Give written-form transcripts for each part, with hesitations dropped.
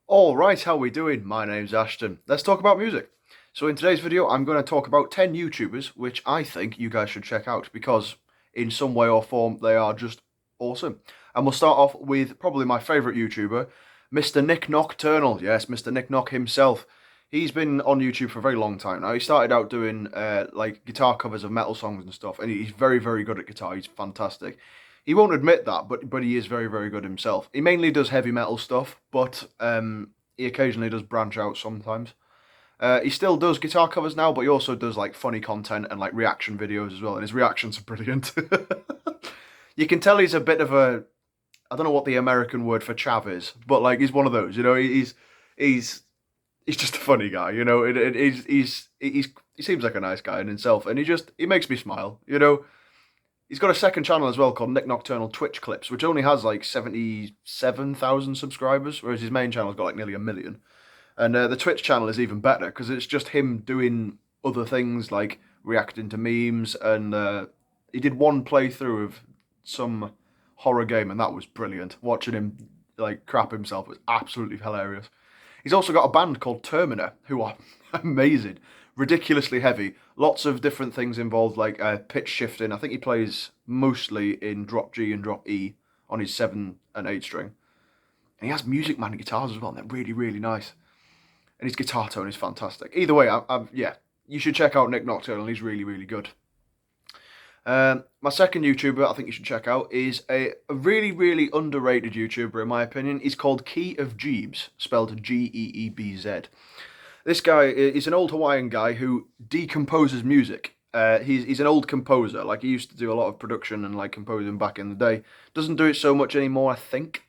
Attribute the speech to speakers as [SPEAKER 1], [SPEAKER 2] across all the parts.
[SPEAKER 1] Alright, how we doing? My name's Ashton. Let's talk about music. So in today's video, I'm going to talk about 10 YouTubers, which I think you guys should check out, because in some way or form, they are just awesome. And we'll start off with probably my favourite YouTuber, Mr. Nick Nocturnal. Yes, Mr. Nick Noc himself. He's been on YouTube for a very long time now. He started out doing like guitar covers of metal songs and stuff, and he's very, very good at guitar. He's fantastic. He won't admit that, but he is very, very good himself. He mainly does heavy metal stuff, but he occasionally does branch out sometimes. He still does guitar covers now, but he also does like funny content and like reaction videos as well, and his reactions are brilliant. You can tell he's a bit of a, I don't know what the American word for chav is, but like he's one of those, you know. He's just a funny guy, you know. He seems like a nice guy in himself, and he makes me smile, you know. He's got a second channel as well called Nick Nocturnal Twitch Clips, which only has like 77,000 subscribers, whereas his main channel's got like nearly 1 million. And the Twitch channel is even better because it's just him doing other things like reacting to memes, and he did one playthrough of some horror game, and that was brilliant. Watching him like crap himself was absolutely hilarious. He's also got a band called Termina, who are amazing, ridiculously heavy. Lots of different things involved, like pitch shifting. I think he plays mostly in drop G and drop E on his 7 and 8 string. And he has Music Man guitars as well, and they're really, really nice. And his guitar tone is fantastic. Either way, yeah, you should check out Nick Nocturnal. He's really, really good. My second YouTuber I think you should check out is a really, really underrated YouTuber in my opinion. He's called Key of Jeebs, spelled Geebz. This guy is an old Hawaiian guy who decomposes music. He's an old composer. Like, he used to do a lot of production and like composing back in the day. Doesn't do it so much anymore, I think.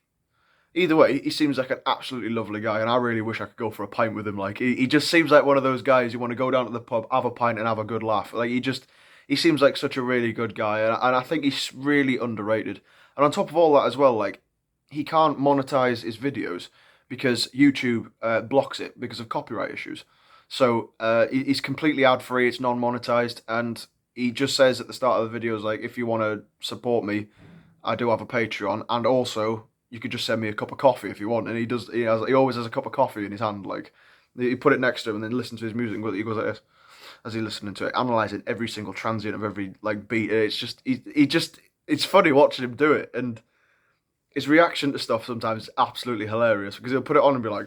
[SPEAKER 1] Either way, he seems like an absolutely lovely guy, and I really wish I could go for a pint with him. Like, he just seems like one of those guys you want to go down to the pub, have a pint, and have a good laugh. Like, he seems like such a really good guy, and I think he's really underrated. And on top of all that as well, like, he can't monetize his videos because YouTube blocks it because of copyright issues. So he's completely ad-free, it's non-monetized, and he just says at the start of the videos, like, if you want to support me, I do have a Patreon, and also you could just send me a cup of coffee if you want. And he always has a cup of coffee in his hand, like, you put it next to him and then listen to his music, and he goes like this as he's listening to it, analysing every single transient of every like beat. It's just it's funny watching him do it, and his reaction to stuff sometimes is absolutely hilarious because he'll put it on and be like,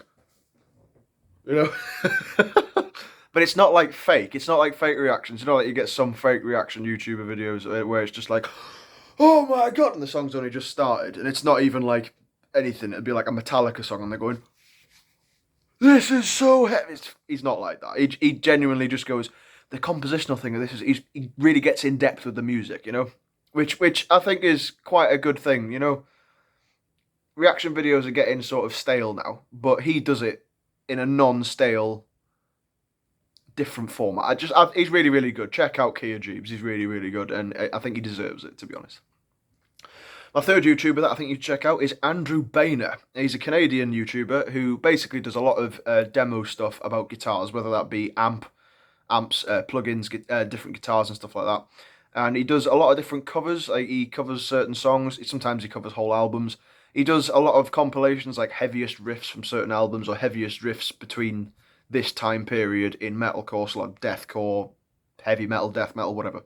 [SPEAKER 1] you know. But it's not like fake. It's not like fake reactions. You know, like you get some fake reaction YouTuber videos where it's just like, oh my god, and the song's only just started, and it's not even like anything. It'd be like a Metallica song, and they're going, this is so heavy. He's not like that. He genuinely just goes, the compositional thing of this is he really gets in depth with the music, you know, which I think is quite a good thing, you know. Reaction videos are getting sort of stale now, but he does it in a non-stale, different format. He's really, really good. Check out Kiajube. He's really, really good, and I think he deserves it, to be honest. My third YouTuber that I think you should check out is Andrew Boehner. He's a Canadian YouTuber who basically does a lot of demo stuff about guitars, whether that be amps, plugins, different guitars and stuff like that. And he does a lot of different covers. Like, he covers certain songs. Sometimes he covers whole albums. He does a lot of compilations, like heaviest riffs from certain albums or heaviest riffs between this time period in metalcore, so like deathcore, heavy metal, death metal, whatever.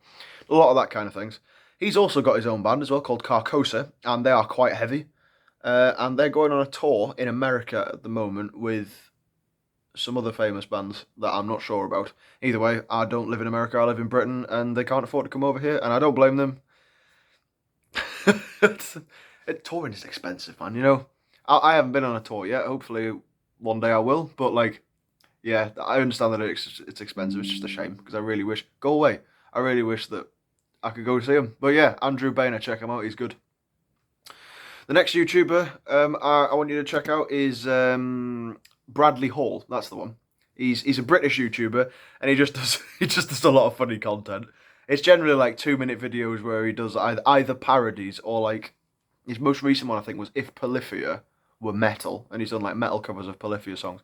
[SPEAKER 1] A lot of that kind of things. He's also got his own band as well called Carcosa, and they are quite heavy. And they're going on a tour in America at the moment with some other famous bands that I'm not sure about. Either way, I don't live in America, I live in Britain, and they can't afford to come over here, and I don't blame them. Touring is expensive, man, you know. I haven't been on a tour yet. Hopefully one day I will, but like, yeah, I understand that it's expensive. It's just a shame because I really wish, go away, I really wish that I could go see him. But yeah, Andrew Boehner, check him out, he's good. The next YouTuber I want you to check out is Bradley Hall. That's the one. He's a British YouTuber, and he just does a lot of funny content. It's generally like 2-minute videos where he does either parodies or like, his most recent one I think was If Polyphia Were Metal, and he's done like metal covers of Polyphia songs.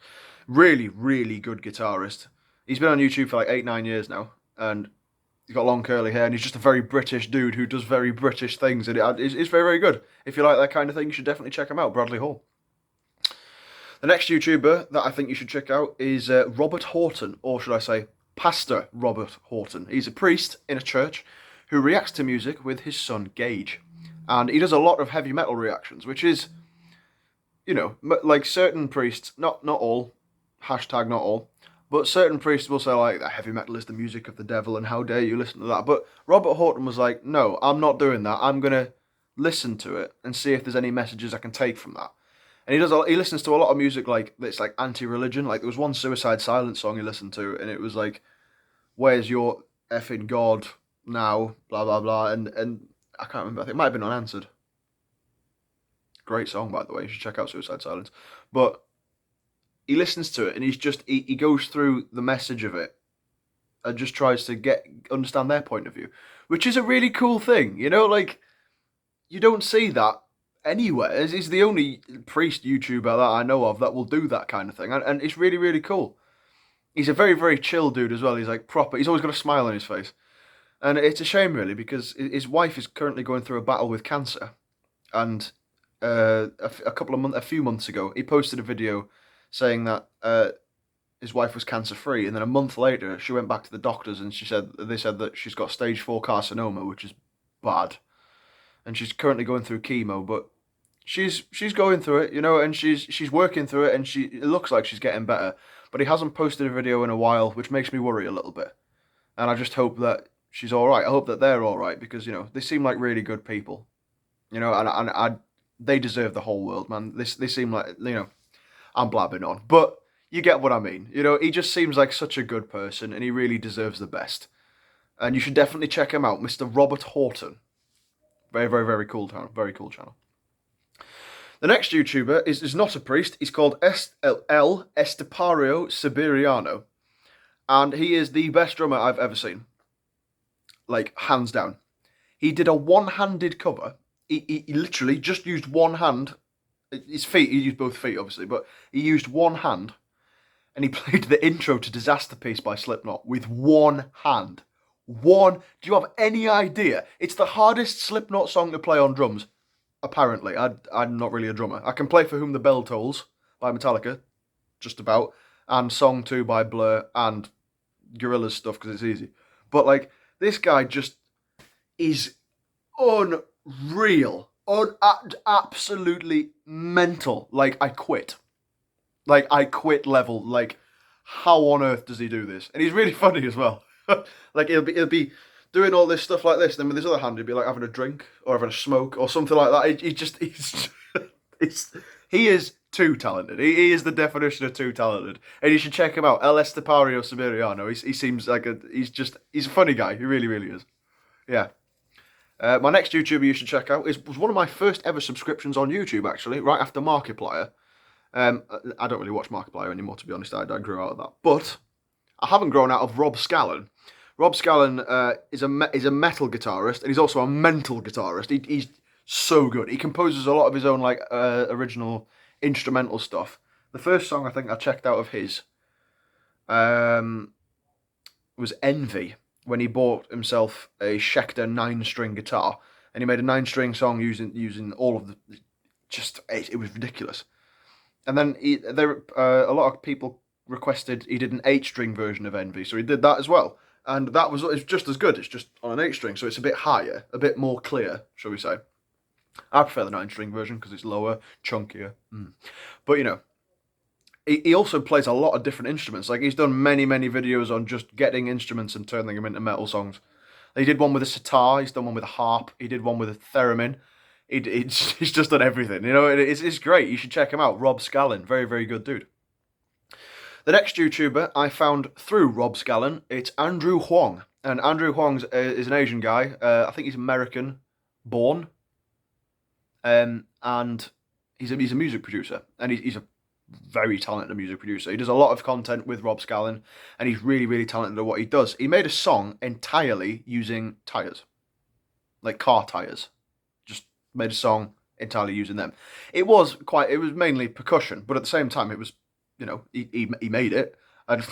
[SPEAKER 1] Really, really good guitarist. He's been on YouTube for like 8-9 years now, and he's got long curly hair, and he's just a very British dude who does very British things, and it's very, very good. If you like that kind of thing, you should definitely check him out, Bradley Hall. The next YouTuber that I think you should check out is Robert Horton, or should I say Pastor Robert Horton. He's a priest in a church who reacts to music with his son Gage. And he does a lot of heavy metal reactions, which is, you know, like certain priests, not all, hashtag not all, but certain priests will say like, that heavy metal is the music of the devil and how dare you listen to that. But Robert Horton was like, no, I'm not doing that. I'm going to listen to it and see if there's any messages I can take from that. And he listens to a lot of music like that's like anti-religion. Like there was one Suicide Silence song he listened to, and it was like, "Where's your effing God now?" Blah blah blah. And I can't remember. I think it might have been Unanswered. Great song, by the way. You should check out Suicide Silence. But he listens to it, and he goes through the message of it, and just tries to understand their point of view, which is a really cool thing. You know, like you don't see that anywhere. He's the only priest YouTuber that I know of that will do that kind of thing, and it's really, really cool. He's a very, very chill dude as well. He's like proper. He's always got a smile on his face, and it's a shame really because his wife is currently going through a battle with cancer, and a few months ago, he posted a video saying that his wife was cancer free, and then a month later, she went back to the doctors and they said that she's got stage 4 carcinoma, which is bad, and she's currently going through chemo, but she's going through it, you know, and she's working through it, and it looks like she's getting better. But he hasn't posted a video in a while, which makes me worry a little bit. And I just hope that she's all right. I hope that they're all right because, you know, they seem like really good people, you know, and they deserve the whole world, man. They seem like, you know, I'm blabbing on, but you get what I mean. You know, he just seems like such a good person, and he really deserves the best. And you should definitely check him out, Mr. Robert Horton. Very, very, very cool channel. Very cool channel. The next YouTuber is not a priest. He's called El Estepario Siberiano. And he is the best drummer I've ever seen. Like, hands down. He did a one-handed cover. He literally just used one hand. His feet, he used both feet, obviously. But he used one hand. And he played the intro to Disaster Piece by Slipknot with one hand. Do you have any idea? It's the hardest Slipknot song to play on drums. Apparently, I'm not really a drummer. I can play For Whom the Bell Tolls by Metallica, just about, and Song 2 by Blur, and Gorillaz stuff because it's easy. But, like, this guy just is unreal. Absolutely mental. Like, I quit. Like, I quit level. Like, how on earth does he do this? And he's really funny as well. Like, he'll be doing all this stuff like this, then with his other hand he'd be like having a drink or having a smoke or something like that. He is too talented. He is the definition of too talented, and you should check him out. El Estepario Siberiano. He seems like he's a funny guy. He really, really is. Yeah. My next YouTuber you should check out was one of my first ever subscriptions on YouTube, actually, right after Markiplier. I don't really watch Markiplier anymore, to be honest. I grew out of that, but I haven't grown out of Rob Scallon. Rob Scallon is a metal guitarist, and he's also a mental guitarist. He's so good. He composes a lot of his own like original instrumental stuff. The first song I think I checked out of his was Envy, when he bought himself a Schecter 9-string guitar, and he made a 9-string song using all of the it was ridiculous. And then a lot of people requested he did an 8-string version of Envy, so he did that as well. And it's just as good. It's just on an 8-string, so it's a bit higher, a bit more clear, shall we say. I prefer the 9-string version because it's lower, chunkier. But, you know, he also plays a lot of different instruments. Like, he's done many, many videos on just getting instruments and turning them into metal songs. He did one with a sitar, he's done one with a harp, he did one with a theremin. He's just done everything, you know. It's great. You should check him out. Rob Scallon, very, very good dude. The next YouTuber I found through Rob Scallon, it's Andrew Huang. And Andrew Huang is an Asian guy. I think he's American born. And he's a music producer. And he's a very talented music producer. He does a lot of content with Rob Scallon. And he's really, really talented at what he does. He made a song entirely using tyres. Like car tyres. Just made a song entirely using them. It was mainly percussion. But at the same time, it was, you know, he made it, and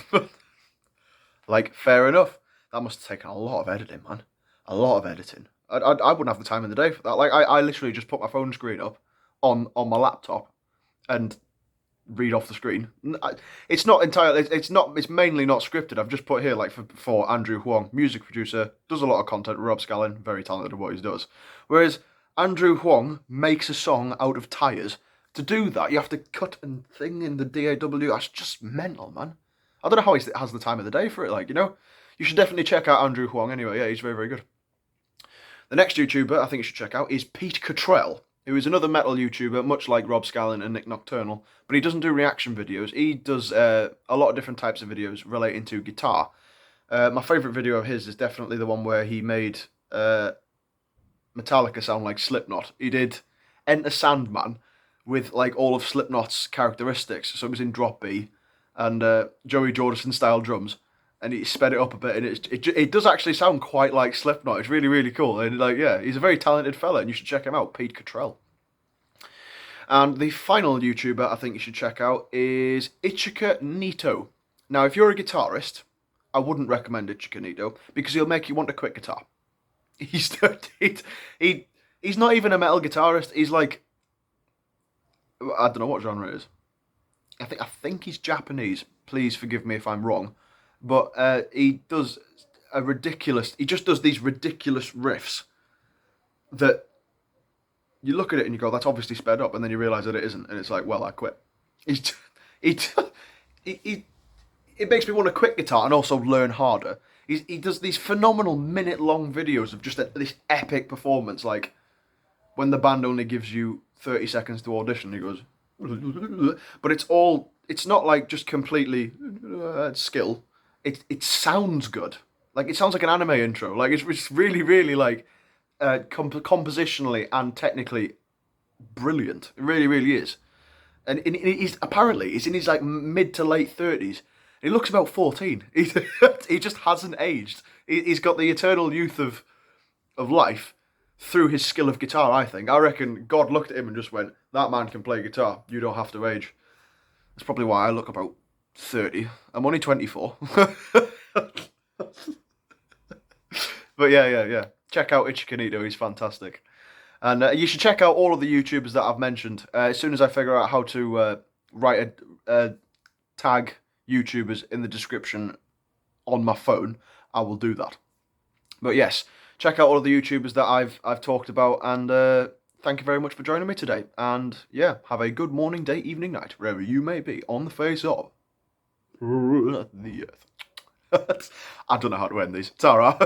[SPEAKER 1] like, fair enough. That must have taken a lot of editing, man. A lot of editing. I wouldn't have the time in the day for that. Like, I literally just put my phone screen up on my laptop and read off the screen. It's not entirely. It's mainly not scripted. I've just put here like for Andrew Huang, music producer, does a lot of content. Rob Scallon, very talented at what he does. Whereas Andrew Huang makes a song out of tires. To do that, you have to cut and thing in the DAW. That's just mental, man. I don't know how he has the time of the day for it. Like, you know, you should definitely check out Andrew Huang. Anyway, yeah, he's very, very good. The next YouTuber I think you should check out is Pete Cottrell, who is another metal YouTuber, much like Rob Scallon and Nick Nocturnal, but he doesn't do reaction videos. He does a lot of different types of videos relating to guitar. My favourite video of his is definitely the one where he made Metallica sound like Slipknot. He did Enter Sandman with like all of Slipknot's characteristics. So it was in drop B and Joey Jordison style drums, and he sped it up a bit, and it does actually sound quite like Slipknot. It's really, really cool, and like, yeah, he's a very talented fella, and you should check him out, Pete Cottrell. And the final YouTuber I think you should check out is Ichika Nito. Now, if you're a guitarist, I wouldn't recommend Ichika Nito because he'll make you want to quit guitar. He's not even a metal guitarist. He's like, I don't know what genre it is. I think he's Japanese. Please forgive me if I'm wrong, but he just does these ridiculous riffs that you look at it and you go, that's obviously sped up, and then you realise that it isn't, and it's like, well, I quit. It makes me want to quit guitar and also learn harder. He does these phenomenal minute-long videos of just this epic performance, like when the band only gives you 30 seconds to audition, he goes, but it's not like just completely skill. It sounds good. Like, it sounds like an anime intro. Like, it's really, really, like, compositionally and technically brilliant. It really, really is. And he's in his, like, mid to late 30s. He looks about 14. He just hasn't aged. He's got the eternal youth of life through his skill of guitar, I think. I reckon God looked at him and just went, that man can play guitar. You don't have to age. That's probably why I look about 30. I'm only 24. But yeah. Check out Ichika Nito. He's fantastic. And you should check out all of the YouTubers that I've mentioned. As soon as I figure out how to write a tag YouTubers in the description on my phone, I will do that. But yes, check out all of the YouTubers that I've talked about, and thank you very much for joining me today. And yeah, have a good morning, day, evening, night, wherever you may be on the face of the earth. I don't know how to end these. It's alright.